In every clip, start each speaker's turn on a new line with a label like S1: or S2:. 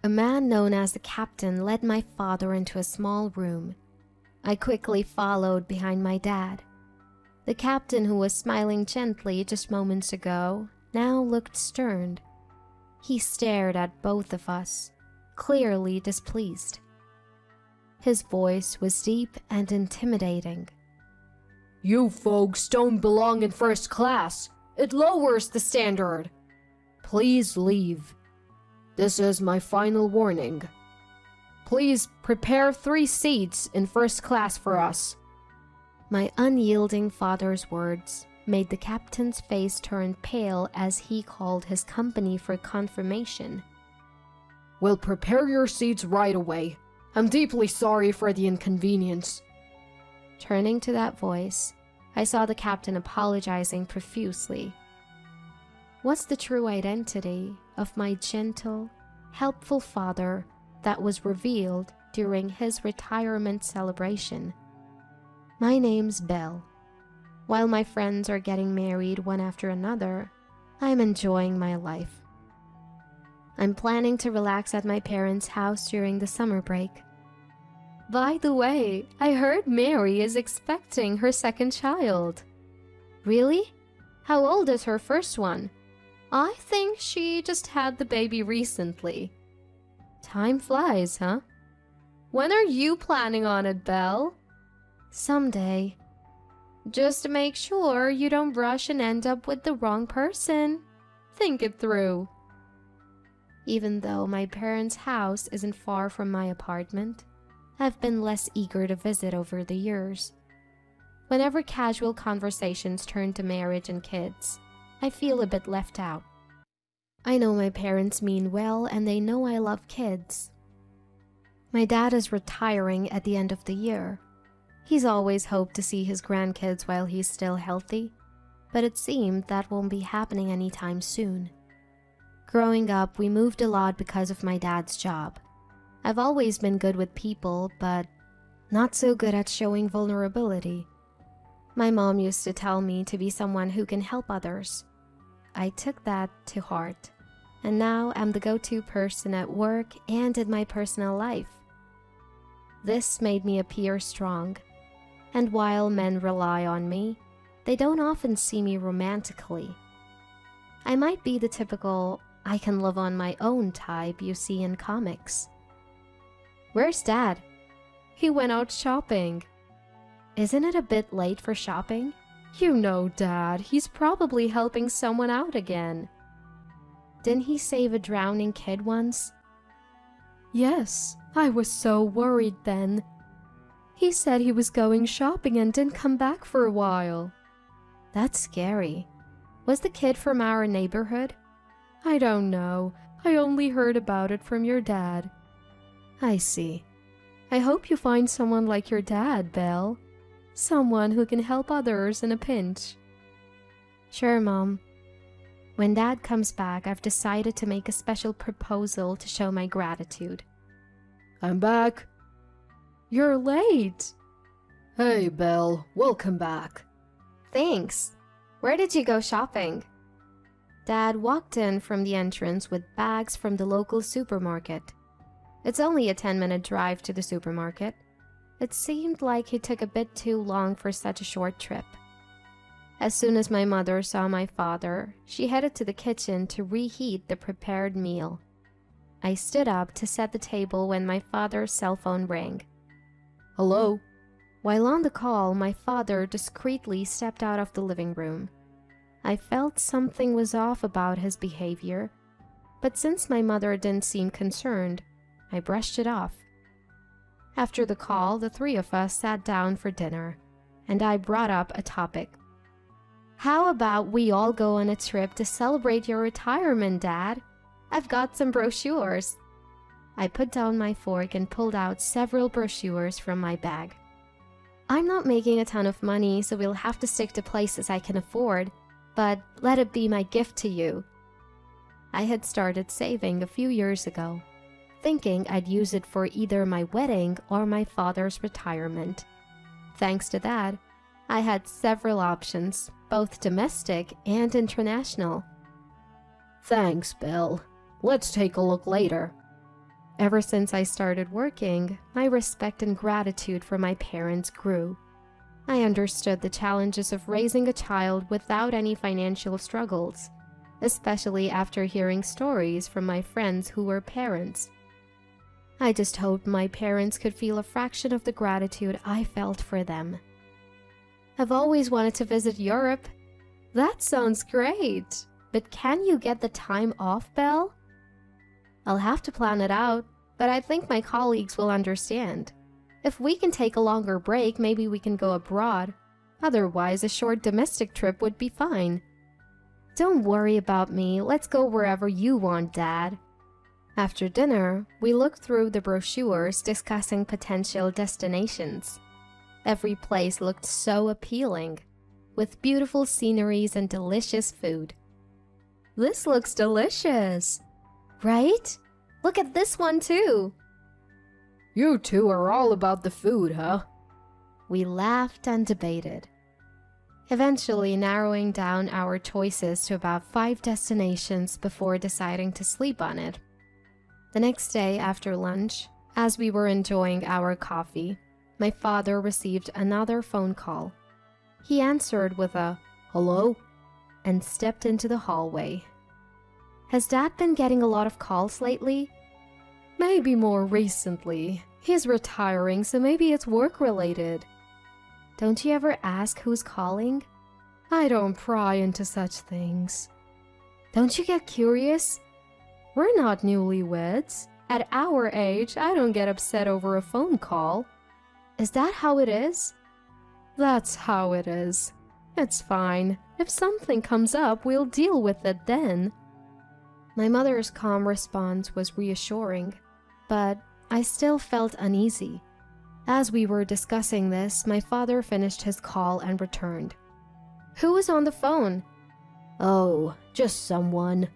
S1: A man known as the captain led my father into a small room. I quickly followed behind my dad. The captain, who was smiling gently just moments ago, now looked stern. He stared at both of us, clearly displeased. His voice was deep and intimidating.
S2: "You folks don't belong in first class. It lowers the standard. Please leave. This is my final warning. Please prepare 3 seats in first class for us."
S1: My unyielding father's words made the captain's face turn pale as he called his company for confirmation.
S2: "We'll prepare your seats right away. I'm deeply sorry for the inconvenience."
S1: Turning to that voice, I saw the captain apologizing profusely. What's the true identity of my gentle, helpful father that was revealed during his retirement celebration? My name's Belle. While my friends are getting married one after another, I'm enjoying my life. I'm planning to relax at my parents' house during the summer break. By the way, I heard Mary is expecting her second child. Really? How old is her first one? I think she just had the baby recently. Time flies, huh? When are you planning on it, Belle? Someday. Just to make sure you don't rush and end up with the wrong person. Think it through. Even though my parents' house isn't far from my apartment, I've been less eager to visit over the years. Whenever casual conversations turn to marriage and kids, I feel a bit left out. I know my parents mean well and they know I love kids. My dad is retiring at the end of the year. He's always hoped to see his grandkids while he's still healthy, but it seemed that won't be happening anytime soon. Growing up, we moved a lot because of my dad's job. I've always been good with people, but not so good at showing vulnerability. My mom used to tell me to be someone who can help others. I took that to heart, and now I'm the go-to person at work and in my personal life. This made me appear strong, and while men rely on me, they don't often see me romantically. I might be the typical I can live on my own type you see in comics. Where's Dad? He went out shopping. Isn't it a bit late for shopping? You know Dad, he's probably helping someone out again. Didn't he save a drowning kid once? Yes, I was so worried then. He said he was going shopping and didn't come back for a while. That's scary. Was the kid from our neighborhood? I don't know. I only heard about it from your dad. I see. I hope you find someone like your dad, Belle. Someone who can help others in a pinch. Sure, Mom. When Dad comes back, I've decided to make a special proposal to show my gratitude.
S2: I'm back. You're late. Hey, Belle. Welcome back.
S1: Thanks. Where did you go shopping? Dad walked in from the entrance with bags from the local supermarket. It's only a 10-minute drive to the supermarket. It seemed like he took a bit too long for such a short trip. As soon as my mother saw my father, she headed to the kitchen to reheat the prepared meal. I stood up to set the table when my father's cell phone rang.
S2: Hello?
S1: While on the call, my father discreetly stepped out of the living room. I felt something was off about his behavior, but since my mother didn't seem concerned, I brushed it off. After the call, the 3 of us sat down for dinner, and I brought up a topic. How about we all go on a trip to celebrate your retirement, Dad? I've got some brochures. I put down my fork and pulled out several brochures from my bag. I'm not making a ton of money, so we'll have to stick to places I can afford, but let it be my gift to you. I had started saving a few years ago, thinking I'd use it for either my wedding or my father's retirement. Thanks to that, I had several options, both domestic and international.
S2: Thanks, Belle. Let's take a look later.
S1: Ever since I started working, my respect and gratitude for my parents grew. I understood the challenges of raising a child without any financial struggles, especially after hearing stories from my friends who were parents. I just hoped my parents could feel a fraction of the gratitude I felt for them. I've always wanted to visit Europe. That sounds great. But can you get the time off, Belle? I'll have to plan it out, but I think my colleagues will understand. If we can take a longer break, maybe we can go abroad. Otherwise, a short domestic trip would be fine. Don't worry about me. Let's go wherever you want, Dad. After dinner, we looked through the brochures discussing potential destinations. Every place looked so appealing, with beautiful sceneries and delicious food. This looks delicious, right? Look at this one too.
S2: You two are all about the food, huh?
S1: We laughed and debated, eventually narrowing down our choices to about 5 destinations before deciding to sleep on it. The next day after lunch, as we were enjoying our coffee, my father received another phone call. He answered with a "hello" and stepped into the hallway. Has Dad been getting a lot of calls lately? Maybe more recently. He's retiring, so maybe it's work-related. Don't you ever ask who's calling? I don't pry into such things. Don't you get curious? We're not newlyweds. At our age, I don't get upset over a phone call. Is that how it is? That's how it is. It's fine. If something comes up, we'll deal with it then. My mother's calm response was reassuring, but I still felt uneasy. As we were discussing this, my father finished his call and returned. Who was on the phone?
S2: Oh, just someone.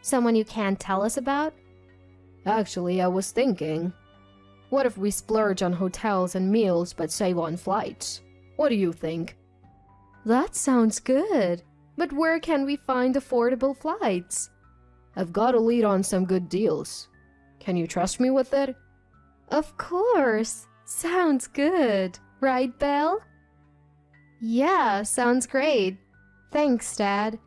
S1: Someone you can't tell us about?
S2: Actually, I was thinking, what if we splurge on hotels and meals but save on flights? What do you think?
S1: That sounds good. But where can we find affordable flights?
S2: I've got a lead on some good deals. Can you trust me with it?
S1: Of course. Sounds good. Right, Belle? Yeah, sounds great. Thanks, Dad.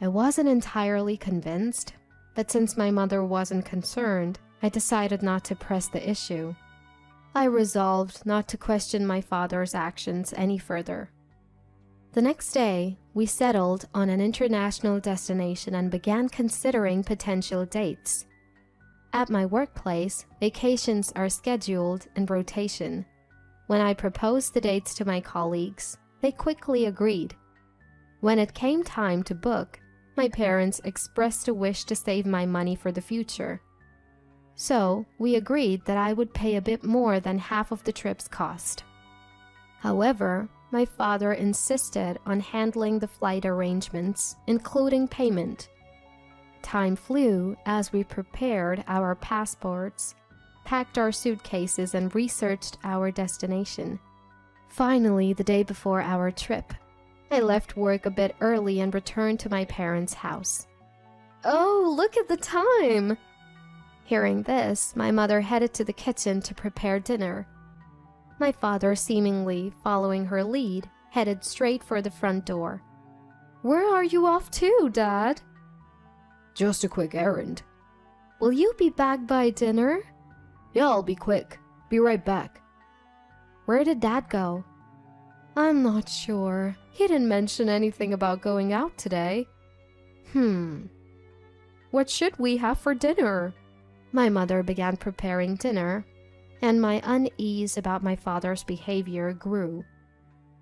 S1: I wasn't entirely convinced, but since my mother wasn't concerned, I decided not to press the issue. I resolved not to question my father's actions any further. The next day, we settled on an international destination and began considering potential dates. At my workplace, vacations are scheduled in rotation. When I proposed the dates to my colleagues, they quickly agreed. When it came time to book, my parents expressed a wish to save my money for the future. So, we agreed that I would pay a bit more than half of the trip's cost. However, my father insisted on handling the flight arrangements, including payment. Time flew as we prepared our passports, packed our suitcases, and researched our destination. Finally, the day before our trip, I left work a bit early and returned to my parents' house. Oh, look at the time! Hearing this, my mother headed to the kitchen to prepare dinner. My father, seemingly following her lead, headed straight for the front door. Where are you off to, Dad?
S2: Just a quick errand.
S1: Will you be back by dinner?
S2: Yeah, I'll be quick. Be right back.
S1: Where did Dad go? I'm not sure. He didn't mention anything about going out today. What should we have for dinner? My mother began preparing dinner, and my unease about my father's behavior grew.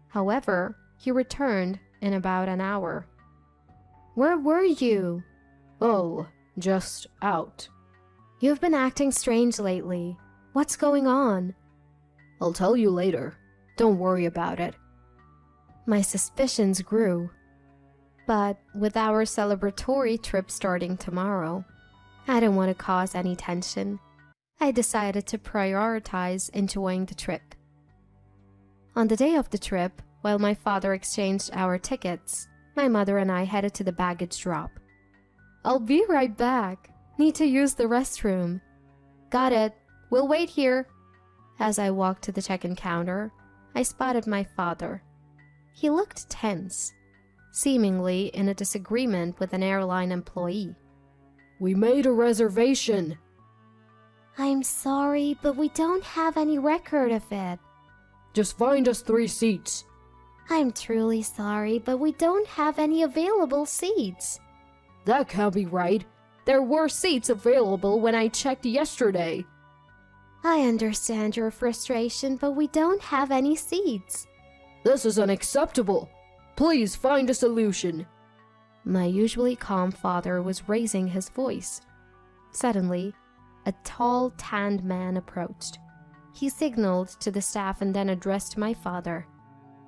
S1: However, he returned in about an hour. Where were you?
S2: Oh, just out.
S1: You've been acting strange lately. What's going on?
S2: I'll tell you later. Don't worry about it.
S1: My suspicions grew. But with our celebratory trip starting tomorrow, I didn't want to cause any tension. I decided to prioritize enjoying the trip. On the day of the trip, while my father exchanged our tickets, my mother and I headed to the baggage drop. I'll be right back. Need to use the restroom. Got it. We'll wait here. As I walked to the check-in counter, I spotted my father. He looked tense, seemingly in a disagreement with an airline employee.
S2: We made a reservation.
S1: I'm sorry, but we don't have any record of it.
S2: Just find us 3 seats.
S1: I'm truly sorry, but we don't have any available seats.
S2: That can't be right. There were seats available when I checked yesterday.
S1: I understand your frustration, but we don't have any seats.
S2: This is unacceptable. Please find a solution.
S1: My usually calm father was raising his voice. Suddenly, a tall, tanned man approached. He signaled to the staff and then addressed my father.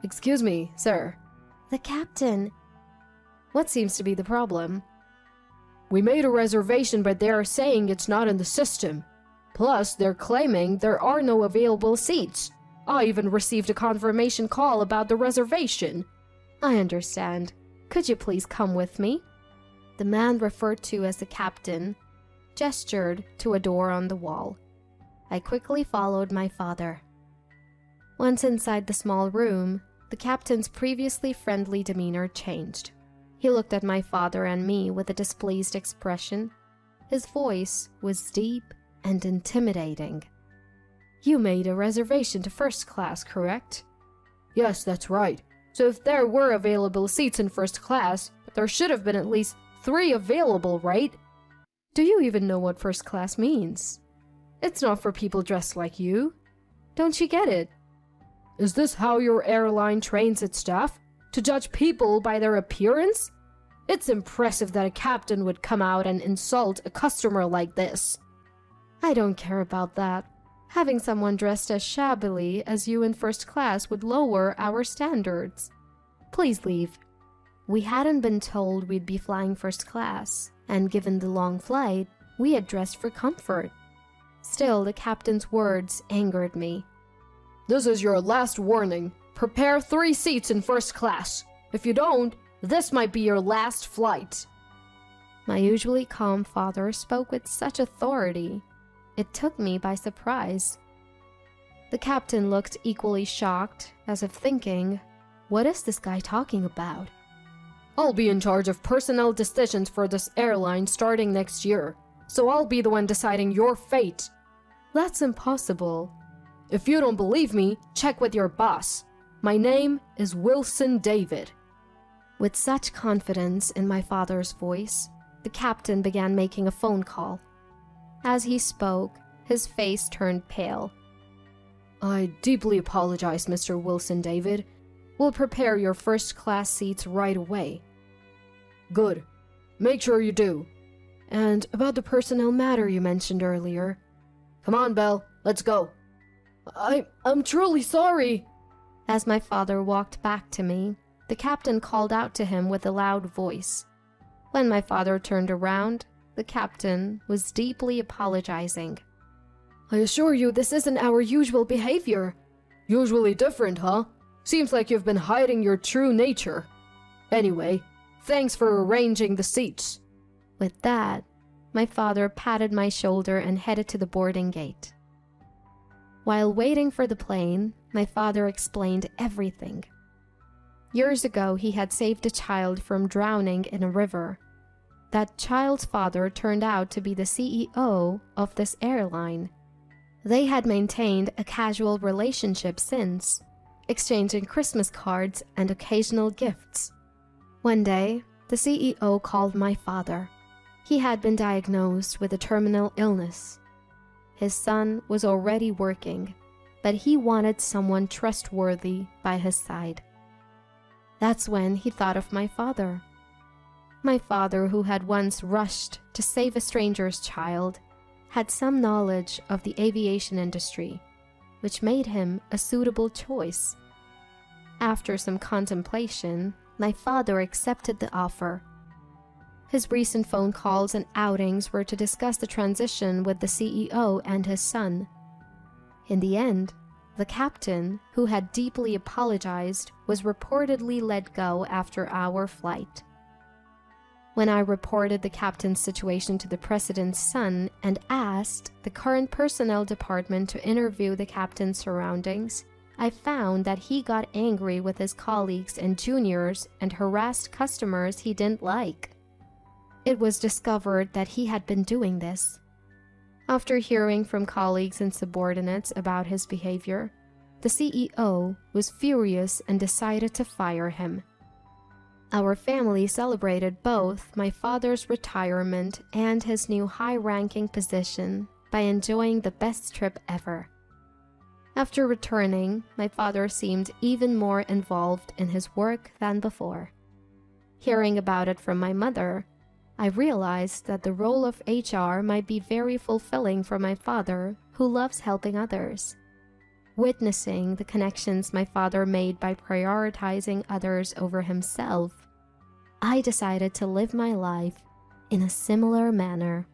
S2: Excuse me, sir.
S1: The captain.
S2: What seems to be the problem? We made a reservation, but they are saying it's not in the system. Plus, they're claiming there are no available seats. I even received a confirmation call about the reservation.
S1: I understand. Could you please come with me? The man referred to as the captain gestured to a door on the wall. I quickly followed my father. Once inside the small room, the captain's previously friendly demeanor changed. He looked at my father and me with a displeased expression. His voice was deep and intimidating. You made a reservation to first class, correct?
S2: Yes, that's right. So if there were available seats in first class, there should have been at least 3 available, right?
S1: Do you even know what first class means? It's not for people dressed like you. Don't you get it?
S2: Is this how your airline trains its staff? To judge people by their appearance? It's impressive that a captain would come out and insult a customer like this.
S1: I don't care about that. Having someone dressed as shabbily as you in first class would lower our standards. Please leave. We hadn't been told we'd be flying first class, and given the long flight, we had dressed for comfort. Still, the captain's words angered me.
S2: This is your last warning. Prepare 3 seats in first class. If you don't, this might be your last flight.
S1: My usually calm father spoke with such authority. It took me by surprise. The captain looked equally shocked, as if thinking, what is this guy talking about?
S2: I'll be in charge of personnel decisions for this airline starting next year, so I'll be the one deciding your fate.
S1: That's impossible.
S2: If you don't believe me, check with your boss. My name is Wilson David.
S1: With such confidence in my father's voice, the captain began making a phone call. As he spoke, his face turned pale.
S2: I deeply apologize, Mr. Wilson David. We'll prepare your first-class seats right away. Good. Make sure you do.
S1: And about the personnel matter you mentioned earlier.
S2: Come on, Belle. Let's go. I'm truly sorry.
S1: As my father walked back to me, the captain called out to him with a loud voice. When my father turned around, the captain was deeply apologizing.
S2: I assure you this isn't our usual behavior. Usually different, huh? Seems like you've been hiding your true nature. Anyway, thanks for arranging the seats.
S1: With that, my father patted my shoulder and headed to the boarding gate. While waiting for the plane, my father explained everything. Years ago, he had saved a child from drowning in a river. That child's father turned out to be the CEO of this airline. They had maintained a casual relationship since, exchanging Christmas cards and occasional gifts. One day, the CEO called my father. He had been diagnosed with a terminal illness. His son was already working, but he wanted someone trustworthy by his side. That's when he thought of my father. My father, who had once rushed to save a stranger's child, had some knowledge of the aviation industry, which made him a suitable choice. After some contemplation, my father accepted the offer. His recent phone calls and outings were to discuss the transition with the CEO and his son. In the end, the captain, who had deeply apologized, was reportedly let go after our flight. When I reported the captain's situation to the president's son and asked the current personnel department to interview the captain's surroundings, I found that he got angry with his colleagues and juniors and harassed customers he didn't like. It was discovered that he had been doing this. After hearing from colleagues and subordinates about his behavior, the CEO was furious and decided to fire him. Our family celebrated both my father's retirement and his new high-ranking position by enjoying the best trip ever. After returning, my father seemed even more involved in his work than before. Hearing about it from my mother, I realized that the role of HR might be very fulfilling for my father, who loves helping others. Witnessing the connections my father made by prioritizing others over himself, I decided to live my life in a similar manner.